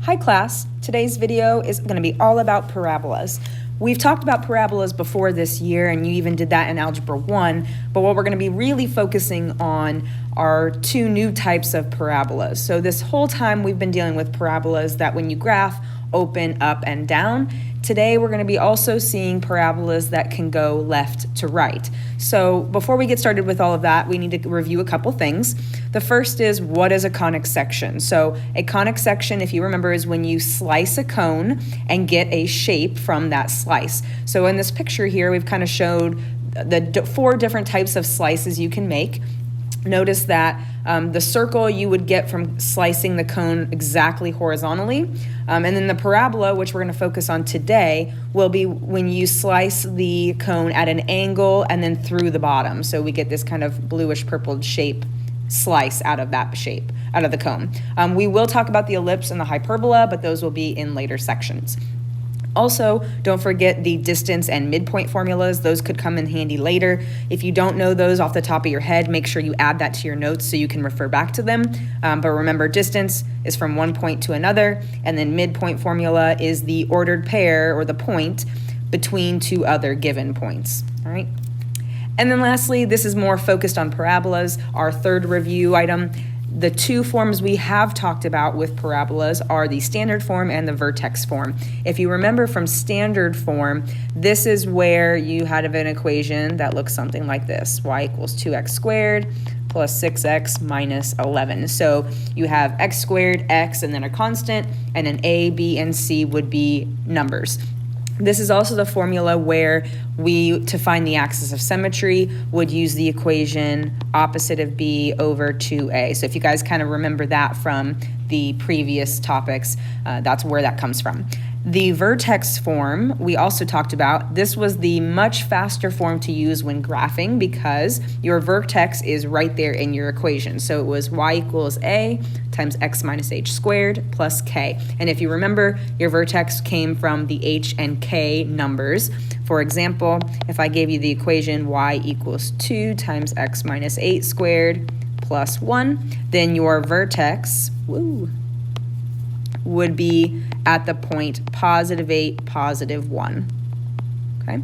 Hi class, today's video is going to be all about parabolas. We've talked about parabolas before this year, and you even did that in Algebra 1, but what we're going to be really focusing on are two new types of parabolas. So this whole time we've been dealing with parabolas that when you graph, open, up, and down. Today we're going to be also seeing parabolas that can go left to right. So before we get started with all of that, we need to review a couple things. The first is, what is a conic section? So a conic section, if you remember, is when you slice a cone and get a shape from that slice. So in this picture here, we've kind of showed the four different types of slices you can make. Notice that the circle you would get from slicing the cone exactly horizontally. And then the parabola, which we're going to focus on today, will be when you slice the cone at an angle and then through the bottom. So we get this kind of bluish purpled shape slice out of that shape, out of the cone. We will talk about the ellipse and the hyperbola, but those will be in later sections. Also, don't forget the distance and midpoint formulas. Those could come in handy later. If you don't know those off the top of your head, make sure you add that to your notes so you can refer back to them. But remember, distance is from one point to another, and then midpoint formula is the ordered pair or the point between two other given points. All right. And then lastly, this is more focused on parabolas, our third review item. The two forms we have talked about with parabolas are the standard form and the vertex form. If you remember from standard form, this is where you had an equation that looks something like this. Y equals 2x squared plus 6x minus 11. So you have x squared, x, and then a constant, and an a, b, and c would be numbers. This is also the formula where we, to find the axis of symmetry, would use the equation opposite of b over 2a. So if you guys kind of remember that from the previous topics, that's where that comes from. The vertex form we also talked about. This was the much faster form to use when graphing because your vertex is right there in your equation. So it was y equals a times x minus h squared plus k. And if you remember, your vertex came from the h and k numbers. For example, if I gave you the equation y equals 2 times x minus 8 squared plus 1, then your vertex, would be at the point positive 8, positive 1, okay?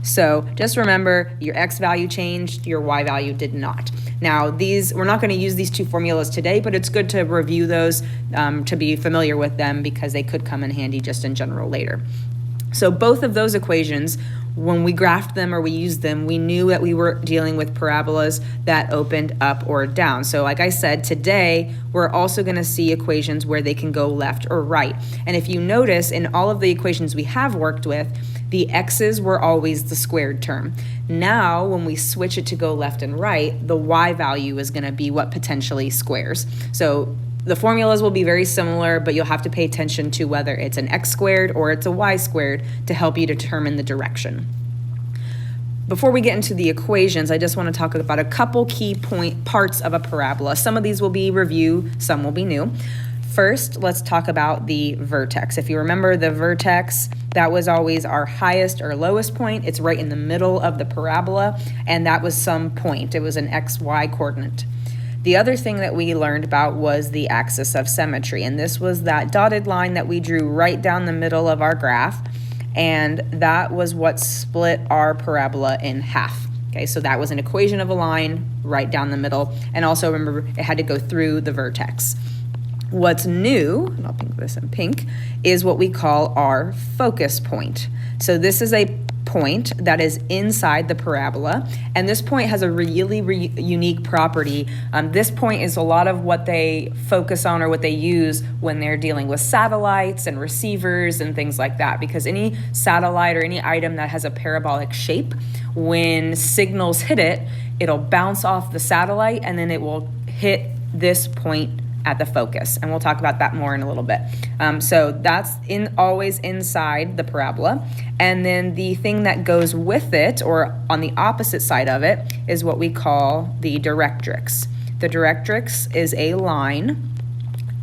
So just remember, your x value changed, your y value did not. Now we're not gonna use these two formulas today, but it's good to review those to be familiar with them because they could come in handy just in general later. So both of those equations, when we graphed them or we used them, we knew that we were dealing with parabolas that opened up or down. So like I said, today, we're also going to see equations where they can go left or right. And if you notice, in all of the equations we have worked with, the x's were always the squared term. Now, when we switch it to go left and right, the y value is going to be what potentially squares. So the formulas will be very similar, but you'll have to pay attention to whether it's an x squared or it's a y squared to help you determine the direction. Before we get into the equations, I just want to talk about a couple key parts of a parabola. Some of these will be review, some will be new. First, let's talk about the vertex. If you remember the vertex, that was always our highest or lowest point. It's right in the middle of the parabola, and that was some point. It was an xy coordinate. The other thing that we learned about was the axis of symmetry, and this was that dotted line that we drew right down the middle of our graph, and that was what split our parabola in half. Okay, so that was an equation of a line right down the middle, and also remember it had to go through the vertex. What's new, and I'll pink this in pink, is what we call our focus point. So this is a point that is inside the parabola, and this point has a really unique property. This point is a lot of what they focus on or what they use when they're dealing with satellites and receivers and things like that, because any satellite or any item that has a parabolic shape, when signals hit it, it'll bounce off the satellite and then it will hit this point at the focus, and we'll talk about that more in a little bit. So that's always inside the parabola, and then the thing that goes with it, or on the opposite side of it, is what we call the directrix. The directrix is a line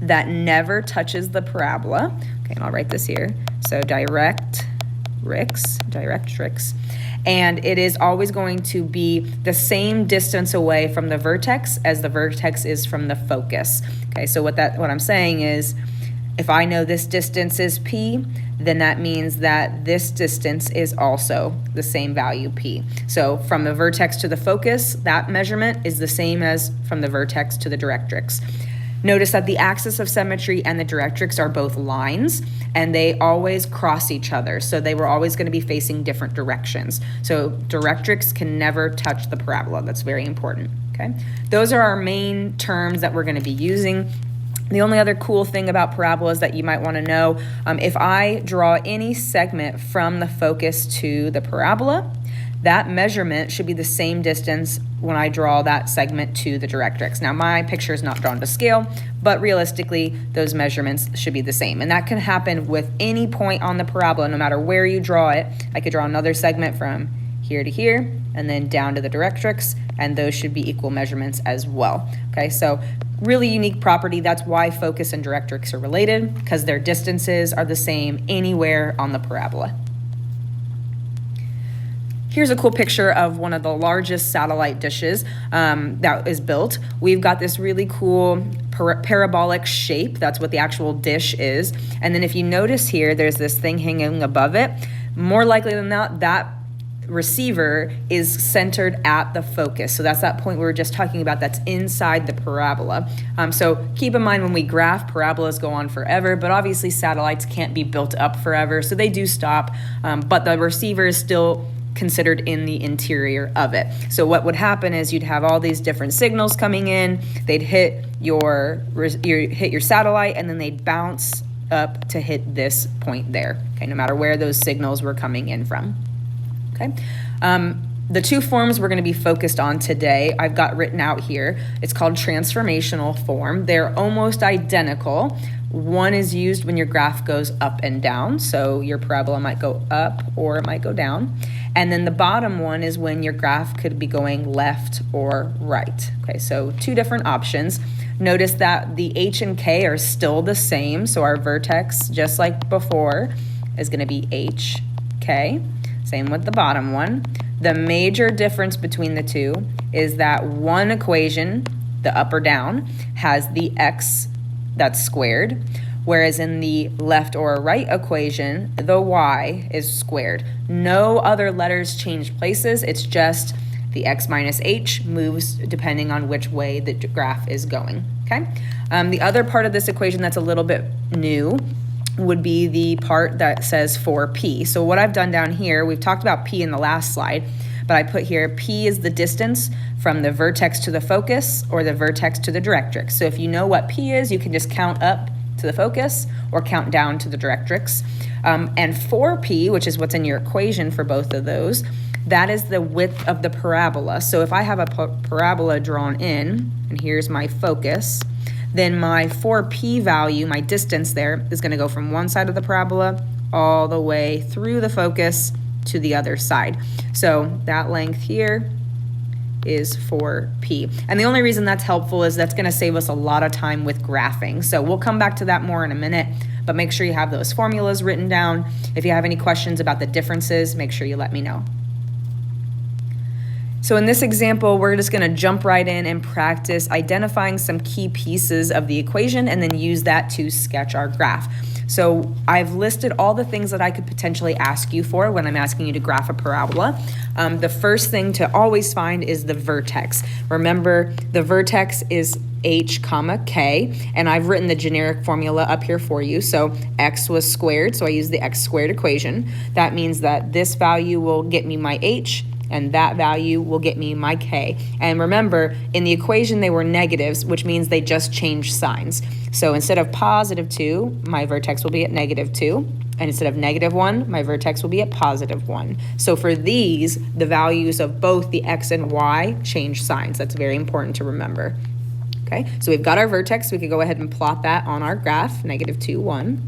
that never touches the parabola. Okay, and I'll write this here. So directrix, and it is always going to be the same distance away from the vertex as the vertex is from the focus. Okay, so what I'm saying is If I know this distance is p, then that means that this distance is also the same value p. So from the vertex to the focus, that measurement is the same as from the vertex to the directrix. Notice that the axis of symmetry and the directrix are both lines, and they always cross each other. So they were always going to be facing different directions. So directrix can never touch the parabola. That's very important, okay? Those are our main terms that we're going to be using. The only other cool thing about parabolas that you might want to know, if I draw any segment from the focus to the parabola, that measurement should be the same distance when I draw that segment to the directrix. Now, my picture is not drawn to scale, but realistically, those measurements should be the same. And that can happen with any point on the parabola, no matter where you draw it. I could draw another segment from here to here, and then down to the directrix, and those should be equal measurements as well. Okay, so really unique property. That's why focus and directrix are related, because their distances are the same anywhere on the parabola. Here's a cool picture of one of the largest satellite dishes that is built. We've got this really cool parabolic shape. That's what the actual dish is. And then if you notice here, there's this thing hanging above it. More likely than not, that receiver is centered at the focus. So that's that point we were just talking about that's inside the parabola. So keep in mind when we graph, parabolas go on forever, but obviously satellites can't be built up forever, so they do stop, but the receiver is still considered in the interior of it. So what would happen is you'd have all these different signals coming in, they'd hit your satellite, and then they'd bounce up to hit this point there, okay, no matter where those signals were coming in from. Okay. The two forms we're going to be focused on today, I've got written out here. It's called transformational form. They're almost identical. One is used when your graph goes up and down, so your parabola might go up or it might go down. And then the bottom one is when your graph could be going left or right. Okay, so two different options. Notice that the h and k are still the same, so our vertex, just like before, is going to be h, k. Same with the bottom one. The major difference between the two is that one equation, the up or down, has the x that's squared, whereas in the left or right equation, the y is squared. No other letters change places. It's just the x minus h moves depending on which way the graph is going, okay? The other part of this equation that's a little bit new would be the part that says 4p. So what I've done down here, we've talked about p in the last slide, but I put here p is the distance from the vertex to the focus or the vertex to the directrix. So if you know what p is, you can just count up to the focus or count down to the directrix. And 4p, which is what's in your equation for both of those, that is the width of the parabola. So if I have a parabola drawn in, and here's my focus, then my 4p value, my distance there, is going to go from one side of the parabola all the way through the focus to the other side. So that length here is 4p. And the only reason that's helpful is that's going to save us a lot of time with graphing. So we'll come back to that more in a minute, but make sure you have those formulas written down. If you have any questions about the differences, make sure you let me know. So in this example, we're just going to jump right in and practice identifying some key pieces of the equation and then use that to sketch our graph. So I've listed all the things that I could potentially ask you for when I'm asking you to graph a parabola. The first thing to always find is the vertex. Remember, the vertex is h comma k, and I've written the generic formula up here for you. So x was squared, so I use the x squared equation. That means that this value will get me my h, and that value will get me my k. And remember, in the equation they were negatives, which means they just changed signs. So instead of positive 2, my vertex will be at negative 2. And instead of negative 1, my vertex will be at positive 1. So for these, the values of both the x and y change signs. That's very important to remember. Okay, so we've got our vertex. We could go ahead and plot that on our graph, negative 2, 1.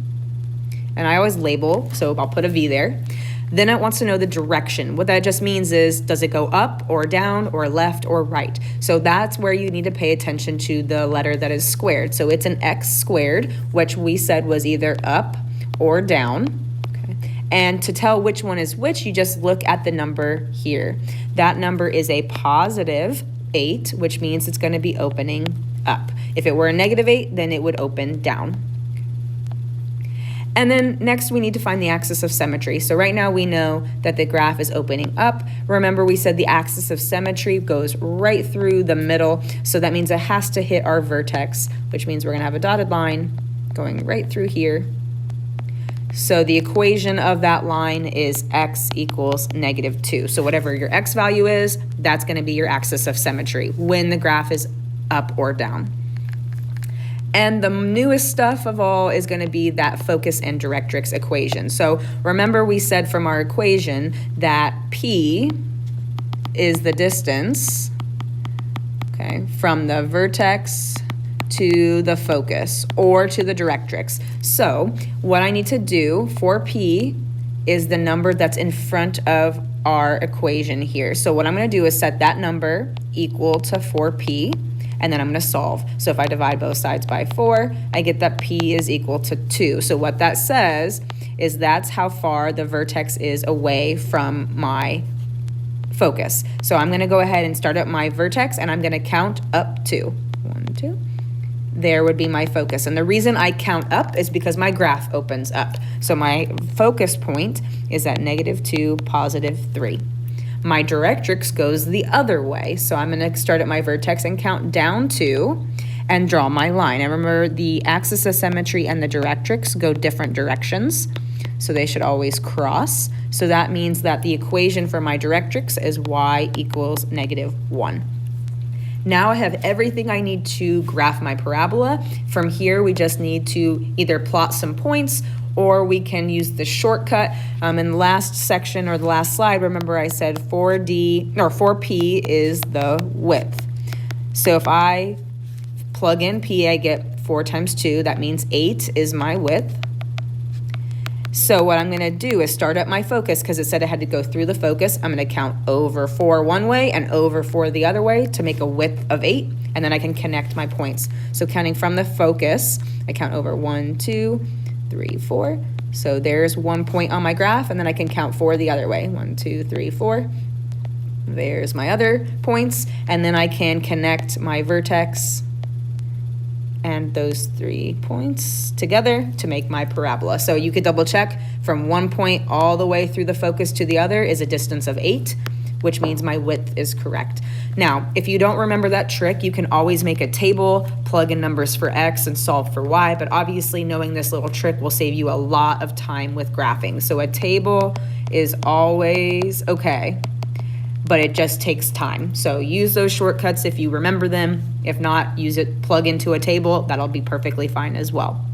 And I always label, so I'll put a v there. Then it wants to know the direction. What that just means is, does it go up or down or left or right? So that's where you need to pay attention to the letter that is squared. So it's an x squared, which we said was either up or down. Okay. And to tell which one is which, you just look at the number here. That number is a positive 8, which means it's going to be opening up. If it were a negative 8, then it would open down. And then next we need to find the axis of symmetry. So right now we know that the graph is opening up. Remember we said the axis of symmetry goes right through the middle. So that means it has to hit our vertex, which means we're gonna have a dotted line going right through here. So the equation of that line is x equals -2. So whatever your x value is, that's gonna be your axis of symmetry when the graph is up or down. And the newest stuff of all is gonna be that focus and directrix equation. So remember we said from our equation that P is the distance, okay, from the vertex to the focus or to the directrix. So what I need to do for P is the number that's in front of our equation here. So what I'm gonna do is set that number equal to 4P, and then I'm gonna solve. So if I divide both sides by 4, I get that P is equal to 2. So what that says is that's how far the vertex is away from my focus. So I'm gonna go ahead and start at my vertex, and I'm gonna count up to 1, 2. There would be my focus. And the reason I count up is because my graph opens up. So my focus point is at -2, +3. My directrix goes the other way. So I'm gonna start at my vertex and count down 2 and draw my line. And remember the axis of symmetry and the directrix go different directions. So they should always cross. So that means that the equation for my directrix is y equals -1. Now I have everything I need to graph my parabola. From here, we just need to either plot some points or we can use the shortcut. In the last section or the last slide, remember I said 4P is the width. So if I plug in P, I get 4 times 2. That means 8 is my width. So what I'm gonna do is start at my focus because it said it had to go through the focus. I'm gonna count over 4 one way and over 4 the other way to make a width of 8, and then I can connect my points. So counting from the focus, I count over 1, 2, 3, 4. So there's 1 point on my graph, and then I can count 4 the other way. 1, 2, 3, 4. There's my other points, and then I can connect my vertex and those 3 points together to make my parabola. So you could double check from 1 point all the way through the focus to the other is a distance of 8, which means my width is correct. Now, if you don't remember that trick, you can always make a table, plug in numbers for X and solve for Y, but obviously knowing this little trick will save you a lot of time with graphing. So a table is always okay, but it just takes time. So use those shortcuts if you remember them. If not, use it, plug into a table. That'll be perfectly fine as well.